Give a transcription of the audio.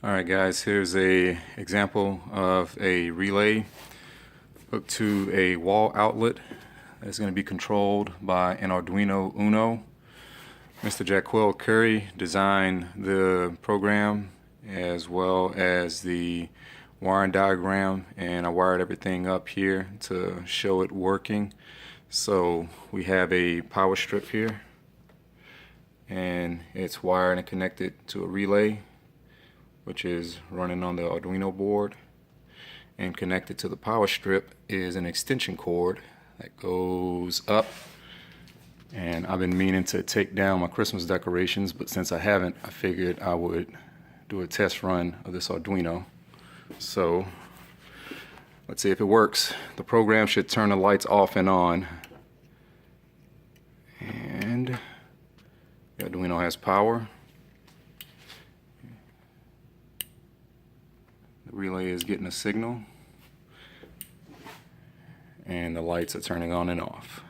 Alright guys, here's a example of a relay hooked to a wall outlet that's going to be controlled by an Arduino Uno. Mr. Jaquel Curry designed the program as well as the wiring diagram, and I wired everything up here to show it working. So we have a power strip here, and it's wired and connected to a relay which is running on the Arduino board, and connected to the power strip is an extension cord that goes up. And I've been meaning to take down my Christmas decorations, but since I haven't, I figured I would do a test run of this Arduino. So let's see if it works. The program should turn the lights off and on, and the Arduino has power. The relay is getting a signal, and the lights are turning on and off.